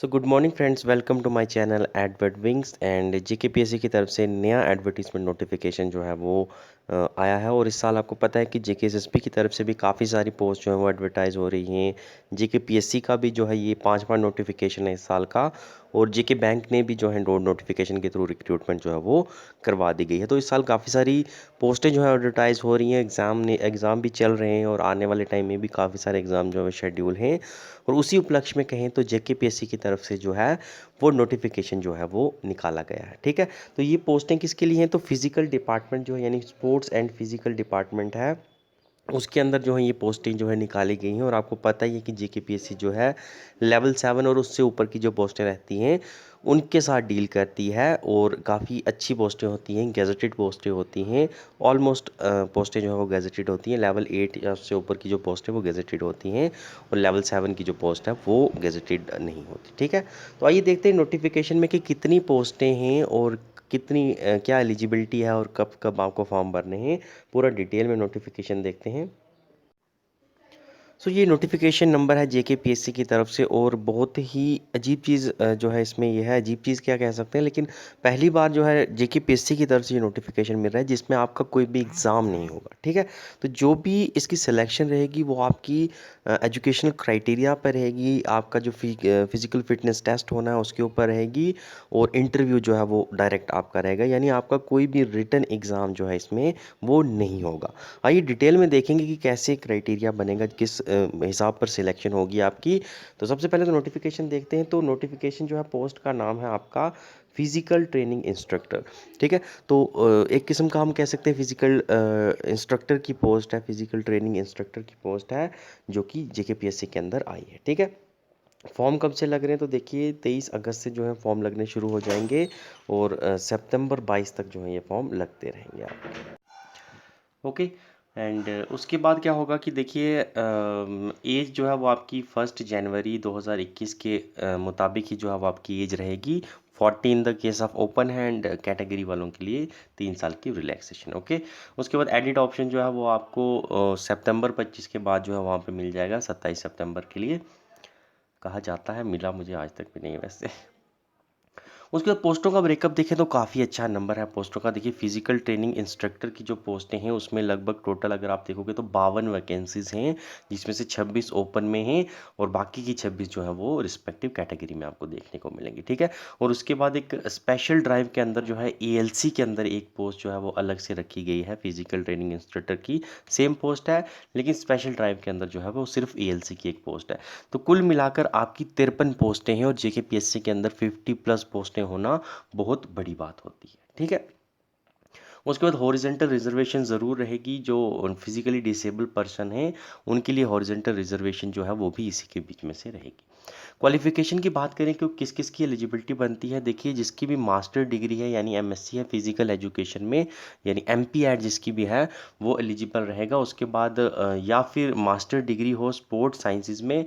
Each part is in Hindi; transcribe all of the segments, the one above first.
So good morning friends, welcome to my channel Edward Wings. And JKPSC की तरफ से नया एडवर्टीजमेंट नोटिफिकेशन जो है वो आया है। और इस साल आपको पता है कि जेकेएसएसपी की तरफ से भी काफ़ी सारी पोस्ट जो है वो एडवर्टाइज हो रही हैं। जेकेपीएससी का भी जो है ये पांचवा नोटिफिकेशन है इस साल का। और जेके बैंक ने भी जो है नोटिफिकेशन के थ्रू रिक्रूटमेंट जो है वो करवा दी गई है। तो इस साल काफ़ी सारी पोस्टें जो है एडवर्टाइज हो रही हैं। एग्ज़ाम भी चल रहे हैं और आने वाले टाइम में भी काफ़ी सारे एग्ज़ाम जो है शेड्यूल हैं। और उसी उपलक्ष्य में कहें तो जेकेपीएससी की तरफ से जो है वो नोटिफिकेशन जो है वो निकाला गया है। ठीक है, तो ये पोस्टें किसके लिए हैं? तो फिजिकल डिपार्टमेंट जो है यानी स्पोर्ट्स एंड फिजिकल डिपार्टमेंट है, उसके अंदर जो है ये पोस्टिंग जो है निकाली गई हैं। और आपको पता ही है कि जेकेपीएससी जो है लेवल 7 और उससे ऊपर की जो पोस्टें रहती हैं उनके साथ डील करती है। और काफ़ी अच्छी पोस्टें होती हैं, गैजेटेड पोस्टें होती हैं। ऑलमोस्ट पोस्टें जो है वो गैजेटेड होती हैं। लेवल 8 या उससे ऊपर की जो पोस्ट है वो गैजेटेड होती हैं। और लेवल 7 की जो पोस्ट है वो गैजेटेड नहीं होती। ठीक है, तो आइए देखते हैं नोटिफिकेशन में कि कितनी पोस्टें हैं और कितनी क्या एलिजिबिलिटी है और कब कब आपको फॉर्म भरने हैं। पूरा डिटेल में नोटिफिकेशन देखते हैं। ये नोटिफिकेशन नंबर है जेकेपीएससी की तरफ से। और बहुत ही अजीब चीज़ जो है इसमें यह है, अजीब चीज़ क्या कह सकते हैं, लेकिन पहली बार जो है जेकेपीएससी की तरफ से ये नोटिफिकेशन मिल रहा है जिसमें आपका कोई भी एग्ज़ाम नहीं होगा। ठीक है, तो जो भी इसकी सिलेक्शन रहेगी वो आपकी एजुकेशनल क्राइटेरिया पर रहेगी। आपका जो फिजिकल फिटनेस टेस्ट होना है उसके ऊपर रहेगी। और इंटरव्यू जो है वो डायरेक्ट आपका रहेगा, यानी आपका कोई भी रिटन एग्ज़ाम जो है इसमें वो नहीं होगा। आइए डिटेल में देखेंगे कि कैसे क्राइटेरिया बनेगा, किस हिसाब पर सिलेक्शन होगी आपकी। तो सबसे पहले तो नोटिफिकेशन देखते हैं। तो नोटिफिकेशन जो है, पोस्ट का नाम है आपका फिजिकल ट्रेनिंग इंस्ट्रक्टर। ठीक है, तो एक किस्म का हम कह सकते हैं फिजिकल इंस्ट्रक्टर की पोस्ट है, फिजिकल ट्रेनिंग इंस्ट्रक्टर की पोस्ट है जो कि जेकेपीएससी के अंदर आई है। ठीक है, फॉर्म कब से लग रहे हैं? तो देखिए 23 अगस्त से जो है फॉर्म लगने शुरू हो जाएंगे। और सितंबर 22 तक जो है ये फॉर्म लगते रहेंगे आपके। ओके, एंड उसके बाद क्या होगा कि देखिए एज जो है वो आपकी 1 जनवरी 2021 के मुताबिक ही जो है वो आपकी एज रहेगी। 40 in the case of open hand category वालों के लिए 3 साल की रिलैक्सेशन। ओके, उसके बाद एडिट ऑप्शन जो है वो आपको सितंबर 25 के बाद जो है वहाँ पे मिल जाएगा, 27 सितंबर के लिए कहा जाता है। मिला मुझे आज तक भी नहीं वैसे। उसके बाद पोस्टों का ब्रेकअप देखें तो काफ़ी अच्छा नंबर है पोस्टों का। देखिए फिजिकल ट्रेनिंग इंस्ट्रक्टर की जो पोस्टें हैं उसमें लगभग टोटल अगर आप देखोगे तो 52 वैकेंसीज हैं, जिसमें से 26 ओपन में हैं और बाकी की 26 जो है वो रिस्पेक्टिव कैटेगरी में आपको देखने को मिलेंगी। ठीक है, और उसके बाद एक स्पेशल ड्राइव के अंदर जो है एएलसी के अंदर एक पोस्ट जो है वो अलग से रखी गई है फिजिकल ट्रेनिंग इंस्ट्रक्टर की। सेम पोस्ट है लेकिन स्पेशल ड्राइव के अंदर जो है वो सिर्फ एएलसी की एक पोस्ट है। तो कुल मिलाकर आपकी 53 पोस्टें हैं और जेकेपीएससी के अंदर 50+ पोस्टें होना बहुत बड़ी बात होती है। ठीक है, उसके बाद हॉरिजेंटल रिजर्वेशन ज़रूर रहेगी। जो फिजिकली डिसेबल पर्सन हैं उनके लिए हॉरिजेंटल रिजर्वेशन जो है वो भी इसी के बीच में से रहेगी। क्वालिफिकेशन की बात करें कि किस किस की एलिजिबिलिटी बनती है, देखिए जिसकी भी मास्टर डिग्री है यानी एमएससी है फिजिकल एजुकेशन में, यानी एमपी एड जिसकी भी है वो एलिजिबल रहेगा। उसके बाद या फिर मास्टर डिग्री हो स्पोर्ट्स साइंसेज में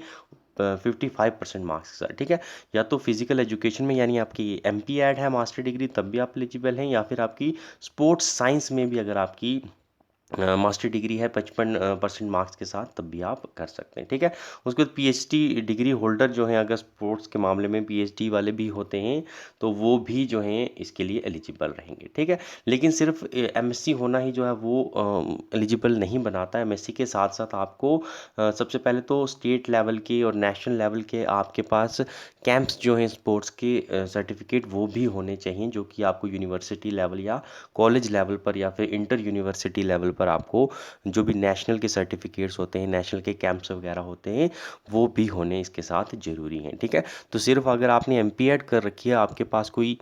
55% मार्क्स के साथ। ठीक है, या तो फिजिकल एजुकेशन में यानी आपकी एम पी एड है मास्टर डिग्री तब भी आप एलिजिबल हैं, या फिर आपकी स्पोर्ट्स साइंस में भी अगर आपकी मास्टर डिग्री है 55% मार्क्स के साथ तब भी आप कर सकते हैं। ठीक है, उसके बाद पीएचडी डिग्री होल्डर जो हैं अगर स्पोर्ट्स के मामले में पीएचडी वाले भी होते हैं तो वो भी जो हैं इसके लिए एलिजिबल रहेंगे। ठीक है, लेकिन सिर्फ एमएससी होना ही जो है वो एलिजिबल नहीं बनाता है। एमएससी के साथ साथ आपको सबसे पहले तो स्टेट लेवल के और नेशनल लेवल के आपके पास कैंप्स जो हैं स्पोर्ट्स के सर्टिफिकेट वो भी होने चाहिए, जो कि आपको यूनिवर्सिटी लेवल या कॉलेज लेवल पर या फिर इंटर यूनिवर्सिटी लेवल पर आपको जो भी नेशनल के सर्टिफिकेट्स होते हैं, नेशनल के कैंप्स वगैरह होते हैं वो भी होने इसके साथ ज़रूरी हैं। ठीक है, तो सिर्फ अगर आपने एमपी एड कर रखी है, आपके पास कोई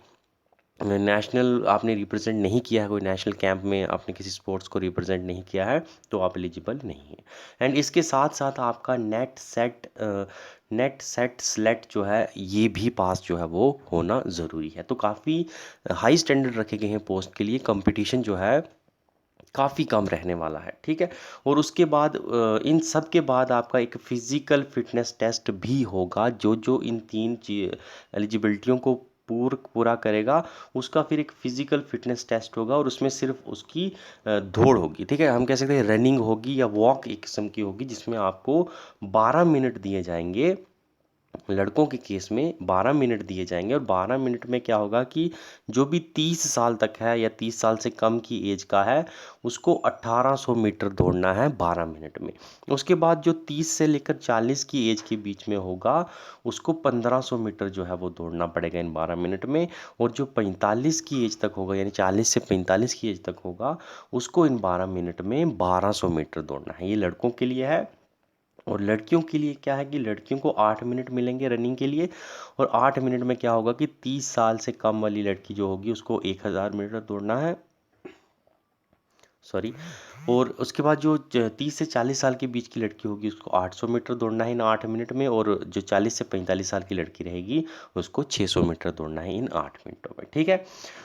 नेशनल आपने रिप्रेजेंट नहीं किया है, कोई नेशनल कैंप में आपने किसी स्पोर्ट्स को रिप्रेजेंट नहीं किया है तो आप एलिजिबल नहीं है। एंड इसके साथ साथ आपका नेट सेट स्लेट जो है ये भी पास जो है वो होना ज़रूरी है। तो काफ़ी हाई स्टैंडर्ड रखे गए हैं पोस्ट के लिए। कंपटीशन जो है काफ़ी कम रहने वाला है। ठीक है, और उसके बाद इन सब के बाद आपका एक फ़िज़िकल फ़िटनेस टेस्ट भी होगा। जो जो इन तीन एलिजिबिलिटियों को पूरा करेगा उसका फिर एक फ़िज़िकल फ़िटनेस टेस्ट होगा और उसमें सिर्फ उसकी दौड़ होगी। ठीक है, हम कह सकते हैं रनिंग होगी या वॉक एक किस्म की होगी जिसमें आपको 12 मिनट दिए जाएंगे लड़कों के केस में 12 मिनट दिए जाएंगे और 12 मिनट में क्या होगा कि जो भी 30 साल तक है या 30 साल से कम की एज का है उसको 1800 मीटर दौड़ना है 12 मिनट में। उसके बाद जो 30 से लेकर 40 की एज के बीच में होगा उसको 1500 मीटर जो है वो दौड़ना पड़ेगा इन 12 मिनट में। और जो 45 की एज तक होगा यानी 40 से 45 की एज तक होगा उसको इन 12 मिनट में 1200 मीटर दौड़ना है। ये लड़कों के लिए है। और लड़कियों के लिए क्या है कि लड़कियों को 8 मिनट मिलेंगे रनिंग के लिए। और 8 मिनट में क्या होगा कि 30 साल से कम वाली लड़की जो होगी उसको 1000 मीटर दौड़ना है, सॉरी। और उसके बाद जो 30 से 40 साल के बीच की लड़की होगी उसको 800 मीटर दौड़ना है इन 8 मिनट में। और जो 40 से 45 साल की लड़की रहेगी उसको 600 मीटर दौड़ना है इन 8 मिनटों में, ठीक है।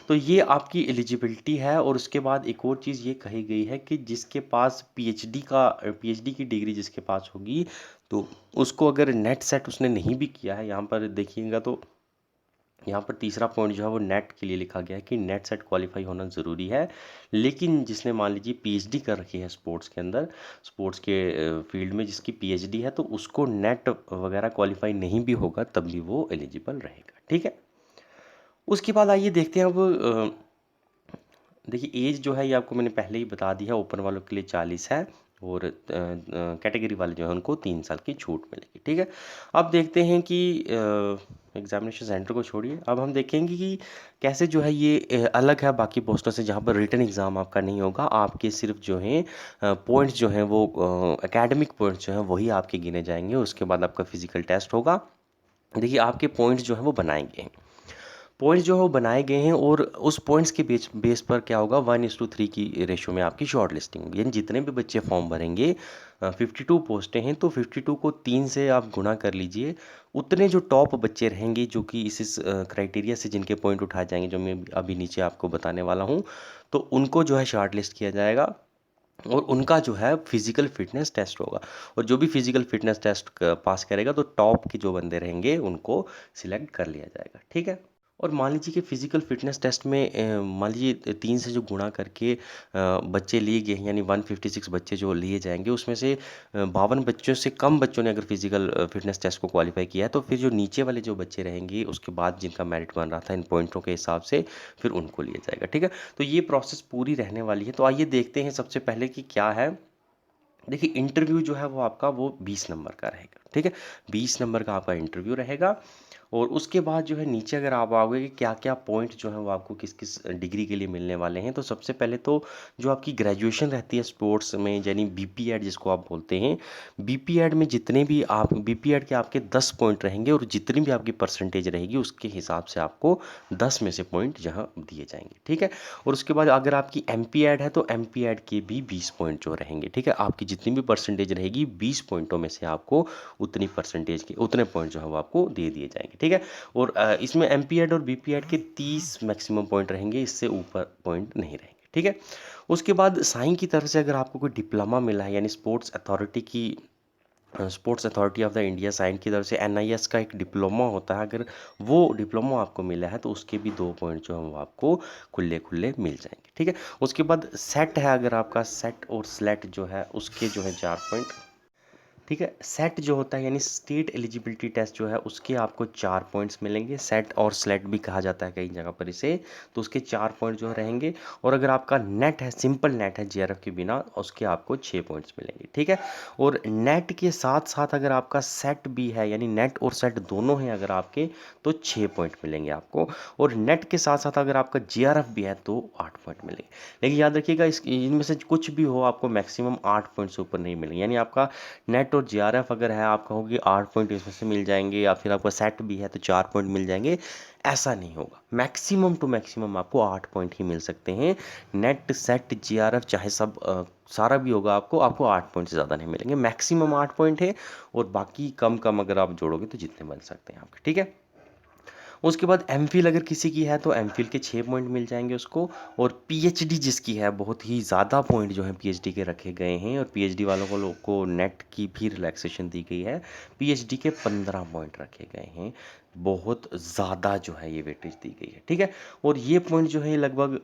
तो ये आपकी एलिजिबिलिटी है। और उसके बाद एक और चीज़ ये कही गई है कि जिसके पास पीएचडी की डिग्री जिसके पास होगी तो उसको अगर नेट सेट उसने नहीं भी किया है, यहाँ पर देखिएगा तो यहाँ पर तीसरा पॉइंट जो है वो नेट के लिए लिखा गया है कि नेट सेट क्वालिफाई होना ज़रूरी है। लेकिन जिसने मान लीजिए पीएचडी कर रखी है स्पोर्ट्स के अंदर, स्पोर्ट्स के फील्ड में जिसकी पीएचडी है तो उसको नेट वगैरह क्वालिफाई नहीं भी होगा तब भी वो एलिजिबल रहेगा, ठीक है। उसके बाद आइए देखते हैं अब देखिए एज जो है ये आपको मैंने पहले ही बता दी है। ओपन वालों के लिए 40 है और कैटेगरी वाले जो है उनको 3 साल की छूट मिलेगी, ठीक है। अब देखते हैं कि एग्जामिनेशन सेंटर को छोड़िए, अब हम देखेंगे कि कैसे जो है ये अलग है बाकी पोस्टों से जहाँ पर रिटन एग्ज़ाम आपका नहीं होगा। आपके सिर्फ जो है पॉइंट्स जो हैं वो एकेडमिक पॉइंट्स जो हैं वही आपके गिने जाएंगे। उसके बाद आपका फिजिकल टेस्ट होगा। देखिए आपके पॉइंट्स जो हैं वो बनाएंगे, पॉइंट्स जो है वो बनाए गए हैं और उस पॉइंट्स के बेस पर क्या होगा 1:3 की रेशो में आपकी शॉर्ट लिस्टिंग होगी। यानी जितने भी बच्चे फॉर्म भरेंगे 52 पोस्टें हैं तो 52 को 3 से आप गुणा कर लीजिए। उतने जो टॉप बच्चे रहेंगे जो कि इस क्राइटेरिया से जिनके पॉइंट उठाए जाएंगे जो मैं अभी नीचे आपको बताने वाला हूँ, तो उनको जो है शॉर्ट लिस्ट किया जाएगा और उनका जो है फिजिकल फिटनेस टेस्ट होगा। और जो भी फिजिकल फिटनेस टेस्ट पास करेगा तो टॉप के जो बंदे रहेंगे उनको सिलेक्ट कर लिया जाएगा, ठीक है। और मान लीजिए कि फिजिकल फिटनेस टेस्ट में मान लीजिए 3 से जो गुणा करके बच्चे लिए गए हैं यानी 156 बच्चे जो लिए जाएंगे उसमें से 52 बच्चों से कम बच्चों ने अगर फिजिकल फिटनेस टेस्ट को क्वालिफाई किया है तो फिर जो नीचे वाले जो बच्चे रहेंगे उसके बाद जिनका मेरिट बन रहा था इन पॉइंटों के हिसाब से फिर उनको लिया जाएगा, ठीक है। तो ये प्रोसेस पूरी रहने वाली है। तो आइए देखते हैं सबसे पहले कि क्या है। देखिए इंटरव्यू जो है वो आपका वो 20 नंबर का रहेगा, ठीक है। 20 नंबर का आपका इंटरव्यू रहेगा। और उसके बाद जो है नीचे अगर आप आओगे कि क्या क्या पॉइंट जो है वो आपको किस किस डिग्री के लिए मिलने वाले हैं, तो सबसे पहले तो जो आपकी ग्रेजुएशन रहती है स्पोर्ट्स में यानी बीपीएड जिसको आप बोलते हैं, बीपीएड में जितने भी आप बीपीएड के आपके 10 पॉइंट रहेंगे और जितनी भी आपकी परसेंटेज रहेगी उसके हिसाब से आपको 10 में से पॉइंट जहाँ दिए जाएंगे, ठीक है। और उसके बाद अगर आपकी एमपीएड है तो एमपीएड के भी 20 पॉइंट जो रहेंगे, ठीक है। आपकी जितनी भी परसेंटेज रहेगी 20 पॉइंटों में से आपको उतनी परसेंटेज के उतने पॉइंट जो है वो आपको दे दिए जाएंगे, ठीक है। और इसमें एमपीएड और बीपीएड के 30 मैक्सिमम पॉइंट रहेंगे, इससे ऊपर पॉइंट नहीं रहेंगे, ठीक है। उसके बाद साइन की तरफ से अगर आपको कोई डिप्लोमा मिला है यानी sports authority of the India साइन की तरफ से एनआईएस का एक डिप्लोमा होता है, अगर वो डिप्लोमा आपको मिला है तो उसके भी 2 पॉइंट जो है वो आपको खुले खुले मिल जाएंगे, ठीक है। उसके बाद सेट है, अगर आपका सेट और स्लेट जो है उसके जो है 4 पॉइंट, ठीक है। सेट जो होता है यानी स्टेट एलिजिबिलिटी टेस्ट जो है उसके आपको 4 पॉइंट्स मिलेंगे। सेट और स्लेट भी कहा जाता है कई जगह पर इसे, तो उसके 4 पॉइंट जो रहेंगे। और अगर आपका नेट है, सिंपल नेट है जेआरएफ के बिना, उसके आपको 6 पॉइंट्स मिलेंगे, ठीक है। और नेट के साथ साथ अगर आपका सेट भी है यानी नेट और सेट दोनों हैं अगर आपके, तो 6 पॉइंट मिलेंगे आपको। और नेट के साथ साथ अगर आपका जेआरएफ भी है तो 8 पॉइंट मिलेंगे। लेकिन याद रखिएगा इनमें से कुछ भी हो आपको मैक्सिमम 8 पॉइंट से ऊपर नहीं मिलेंगे। यानी आपका नेट और जेआरएफ अगर है आप कहोगे 8 पॉइंट इसमें से मिल जाएंगे या फिर आपका सेट भी है तो 4 पॉइंट मिल जाएंगे, ऐसा नहीं होगा। मैक्सिमम टू मैक्सिमम आपको 8 पॉइंट ही मिल सकते हैं। नेट सेट जेआरएफ चाहे सब सारा भी होगा आपको 8 पॉइंट से ज़्यादा नहीं मिलेंगे। मैक्सिमम 8 पॉइंट है और बाकी कम कम अगर आप जोड़ोगे तो जितने बन सकते हैं आपके, ठीक है। उसके बाद एमफिल अगर किसी की है तो एमफिल के 6 पॉइंट मिल जाएंगे उसको। और पीएचडी जिसकी है बहुत ही ज़्यादा पॉइंट जो है पीएचडी के रखे गए हैं और पीएचडी वालों को लोग को नेट की भी रिलैक्सेशन दी गई है। पीएचडी के 15 पॉइंट रखे गए हैं, बहुत ज़्यादा जो है ये वेटेज दी गई है, ठीक है। और ये पॉइंट जो है लगभग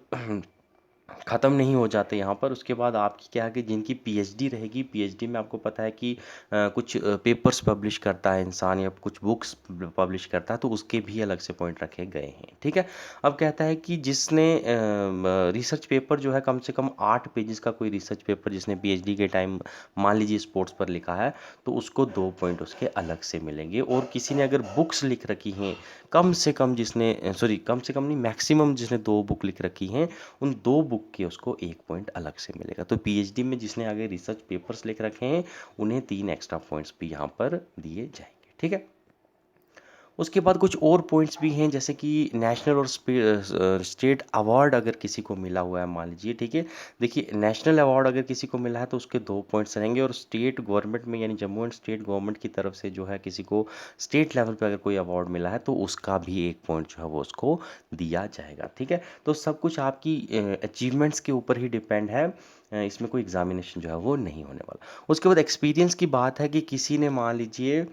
ख़त्म नहीं हो जाते यहाँ पर। उसके बाद आपकी क्या है कि जिनकी पीएचडी रहेगी, पीएचडी में आपको पता है कि कुछ पेपर्स पब्लिश करता है इंसान या कुछ बुक्स पब्लिश करता है, तो उसके भी अलग से पॉइंट रखे गए हैं, ठीक है। अब कहता है कि जिसने रिसर्च पेपर जो है कम से कम 8 पेजेस का कोई रिसर्च पेपर जिसने पीएचडी के टाइम मान लीजिए स्पोर्ट्स पर लिखा है, तो उसको 2 पॉइंट उसके अलग से मिलेंगे। और किसी ने अगर बुक्स लिख रखी हैं, कम से कम जिसने सॉरी कम से कम नहीं, मैक्सिमम जिसने 2 बुक लिख रखी हैं, उन 2 बुक के उसको 1 पॉइंट अलग से मिलेगा। तो पीएचडी में जिसने आगे रिसर्च पेपर्स लिख रखे हैं, उन्हें 3 एक्स्ट्रा पॉइंट्स भी यहाँ पर दिए जाएंगे, ठीक है। उसके बाद कुछ और पॉइंट्स भी हैं, जैसे कि नेशनल और स्टेट अवार्ड अगर किसी को मिला हुआ है मान लीजिए, ठीक है। देखिए नेशनल अवार्ड अगर किसी को मिला है तो उसके 2 पॉइंट्स रहेंगे, और स्टेट गवर्नमेंट में यानी जम्मू एंड स्टेट गवर्नमेंट की तरफ से जो है किसी को स्टेट लेवल पे अगर कोई अवार्ड मिला है तो उसका भी 1 पॉइंट जो है वो उसको दिया जाएगा, ठीक है। तो सब कुछ आपकी अचीवमेंट्स के ऊपर ही डिपेंड है। इसमें कोई एग्जामिनेशन जो है वो नहीं होने वाला। उसके बाद एक्सपीरियंस की बात है कि किसी ने मान लीजिए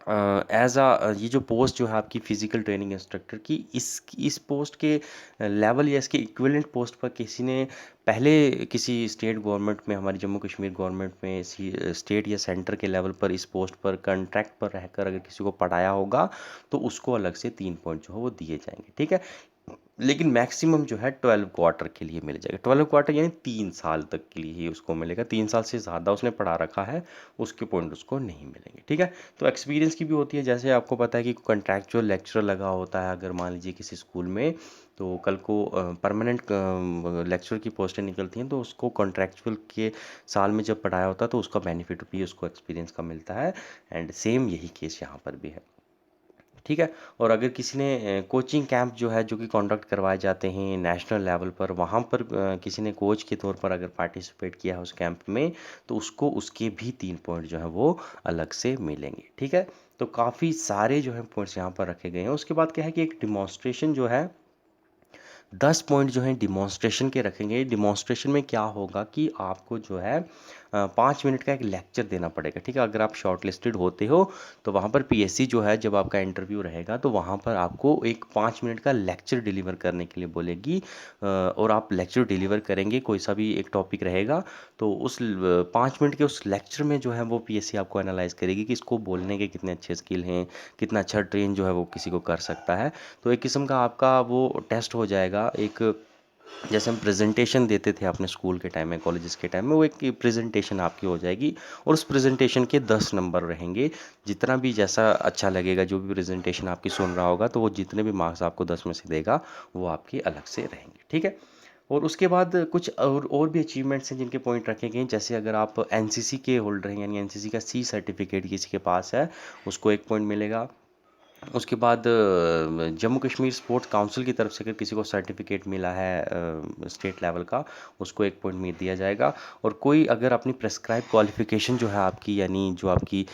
एज ये जो पोस्ट जो है आपकी फ़िज़िकल ट्रेनिंग इंस्ट्रक्टर की, इस पोस्ट के लेवल या इसके इक्विवेलेंट पोस्ट पर किसी ने पहले किसी स्टेट गवर्नमेंट में, हमारी जम्मू कश्मीर गवर्नमेंट में स्टेट या सेंटर के लेवल पर इस पोस्ट पर कॉन्ट्रैक्ट पर रहकर अगर किसी को पढ़ाया होगा, तो उसको अलग से 3 पॉइंट जो है वो दिए जाएंगे, ठीक है। लेकिन मैक्सिमम जो है 12 क्वार्टर के लिए मिल जाएगा। 12 क्वार्टर यानी 3 साल तक के लिए ही उसको मिलेगा। 3 साल से ज़्यादा उसने पढ़ा रखा है, उसके पॉइंट उसको नहीं मिलेंगे, ठीक है। तो एक्सपीरियंस की भी होती है, जैसे आपको पता है कि कॉन्ट्रैक्चुअल लेक्चरर लगा होता है अगर मान लीजिए किसी स्कूल में, तो कल को परमानेंट लेक्चरर की पोस्टें निकलती हैं, तो उसको कॉन्ट्रैक्चुअल के साल में जब पढ़ाया होता है तो उसका बेनिफिट भी उसको एक्सपीरियंस का मिलता है। एंड सेम यही केस यहाँ पर भी है, ठीक है। और अगर किसी ने कोचिंग कैंप जो है जो कि कंडक्ट करवाए जाते हैं नेशनल लेवल पर, वहाँ पर किसी ने कोच के तौर पर अगर पार्टिसिपेट किया है उस कैंप में, तो उसको उसके भी 3 पॉइंट जो है वो अलग से मिलेंगे, ठीक है। तो काफ़ी सारे जो है पॉइंट्स यहाँ पर रखे गए हैं। उसके बाद क्या है कि एक डिमॉन्स्ट्रेशन जो है 10 पॉइंट जो हैं डिमॉन्स्ट्रेशन के रखेंगे। डिमॉन्स्ट्रेशन में क्या होगा कि आपको जो है 5 मिनट का एक लेक्चर देना पड़ेगा, ठीक है। अगर आप शॉर्ट लिस्टेड होते हो तो वहाँ पर पीएससी जो है जब आपका इंटरव्यू रहेगा तो वहाँ पर आपको एक 5 मिनट का लेक्चर डिलीवर करने के लिए बोलेगी, और आप लेक्चर डिलीवर करेंगे, कोई सा भी एक टॉपिक रहेगा, तो उस 5 मिनट के उस लेक्चर में जो है वो पीएससी आपको एनालाइज करेगी कि इसको बोलने के कितने अच्छे स्किल हैं, कितना अच्छा ट्रेन जो है वो किसी को कर सकता है। तो एक किस्म का आपका वो टेस्ट हो जाएगा। एक जैसे हम प्रेजेंटेशन देते थे अपने स्कूल के टाइम में, कॉलेजेस के टाइम में, वो एक प्रेजेंटेशन आपकी हो जाएगी, और उस प्रेजेंटेशन के 10 नंबर रहेंगे। जितना भी जैसा अच्छा लगेगा, जो भी प्रेजेंटेशन आपकी सुन रहा होगा, तो वो जितने भी मार्क्स आपको 10 में से देगा वो आपके अलग से रहेंगे, ठीक है। और उसके बाद कुछ और भी अचीवमेंट्स हैं जिनके पॉइंट रखे गए हैं, जैसे अगर आप एनसीसी के होल्डर हैं यानी एनसीसी का सी सर्टिफिकेट किसी के पास है, उसको 1 पॉइंट मिलेगा। उसके बाद जम्मू कश्मीर स्पोर्ट्स काउंसिल की तरफ से अगर किसी को सर्टिफिकेट मिला है स्टेट लेवल का, उसको 1 पॉइंट में दिया जाएगा। और कोई अगर अपनी प्रेस्क्राइब क्वालिफिकेशन जो है आपकी, यानी जो आपकी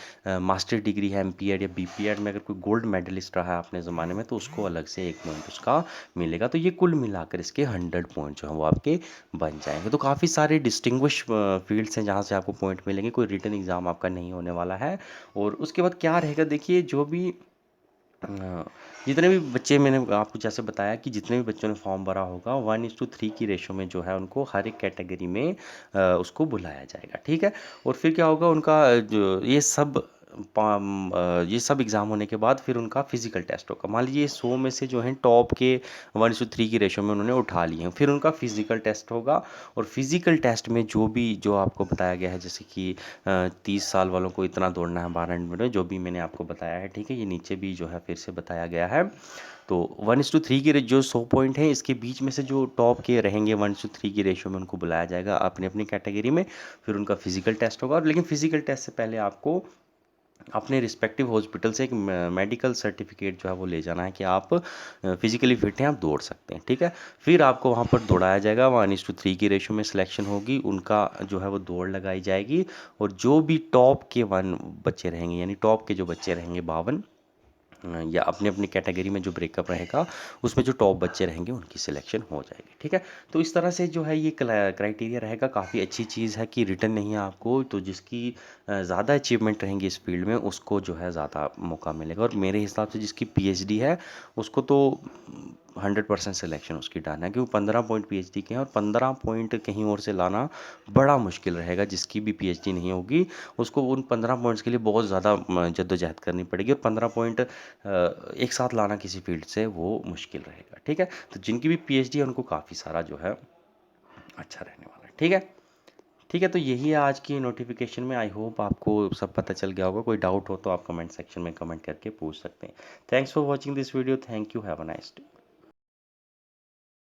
मास्टर डिग्री है एमपीएड या बीपीएड में, अगर कोई गोल्ड मेडलिस्ट रहा है अपने ज़माने में, तो उसको अलग से 1 पॉइंट उसका मिलेगा। तो ये कुल मिलाकर इसके 100 पॉइंट जो है वो आपके बन जाएंगे। तो काफ़ी सारे डिस्टिंग्विश फील्ड्स हैं जहाँ से आपको पॉइंट मिलेंगे, कोई रिटन एग्ज़ाम आपका नहीं होने वाला है। और उसके बाद क्या रहेगा, देखिए जो भी जितने भी बच्चे, मैंने आपको जैसे बताया कि जितने भी बच्चों ने फॉर्म भरा होगा 1:3 की रेशो में जो है उनको हर एक कैटेगरी में उसको बुलाया जाएगा, ठीक है। और फिर क्या होगा, उनका जो ये सब एग्ज़ाम होने के बाद फिर उनका फिजिकल टेस्ट होगा। मान लीजिए 100 में से जो है टॉप के 1:3 की रेशो में उन्होंने उठा लिए हैं, फिर उनका फिजिकल टेस्ट होगा। और फिजिकल टेस्ट में जो आपको बताया गया है, जैसे कि 30 साल वालों को इतना दौड़ना है 12 मिनट में, जो भी मैंने आपको बताया है, ठीक है। ये नीचे भी जो है फिर से बताया गया है। तो 1:3 की जो 100 पॉइंट है, इसके बीच में से जो टॉप के रहेंगे 1:3 की रेशो में, उनको बुलाया जाएगा अपनी अपनी कैटेगरी में। फिर उनका फिजिकल टेस्ट होगा, लेकिन फिजिकल टेस्ट से पहले आपको अपने रिस्पेक्टिव हॉस्पिटल से एक मेडिकल सर्टिफिकेट जो है वो ले जाना है कि आप फिजिकली फिट हैं, आप दौड़ सकते हैं, ठीक है। फिर आपको वहाँ पर दौड़ाया जाएगा, 1:3 की रेशो में सिलेक्शन होगी, उनका जो है वो दौड़ लगाई जाएगी। और जो भी टॉप के 1 बच्चे रहेंगे, यानी टॉप के जो बच्चे रहेंगे 52, या अपनी अपनी कैटेगरी में जो ब्रेकअप रहेगा, उसमें जो टॉप बच्चे रहेंगे उनकी सिलेक्शन हो जाएगी, ठीक है। तो इस तरह से जो है ये क्राइटेरिया रहेगा। काफ़ी अच्छी चीज़ है कि रिटर्न नहीं है आपको, तो जिसकी ज़्यादा अचीवमेंट रहेंगी इस फील्ड में, उसको जो है ज़्यादा मौका मिलेगा। और मेरे हिसाब से जिसकी पीएचडी है उसको तो 100% सिलेक्शन उसकी डन है, क्योंकि 15 पॉइंट पीएचडी के हैं और 15 पॉइंट कहीं और से लाना बड़ा मुश्किल रहेगा। जिसकी भी पीएचडी नहीं होगी उसको उन 15 पॉइंट्स के लिए बहुत ज़्यादा जद्दोजहद करनी पड़ेगी, और 15 पॉइंट एक साथ लाना किसी फील्ड से वो मुश्किल रहेगा। ठीक है, तो जिनकी भी पीएचडी है उनको काफ़ी सारा जो है अच्छा रहने वाला है। ठीक है, ठीक है, तो यही है आज की नोटिफिकेशन में। आई होप आपको सब पता चल गया होगा। कोई डाउट हो तो आप कमेंट सेक्शन में कमेंट करके पूछ सकते हैं। Thanks for watching this video. Thank you. Have a nice day.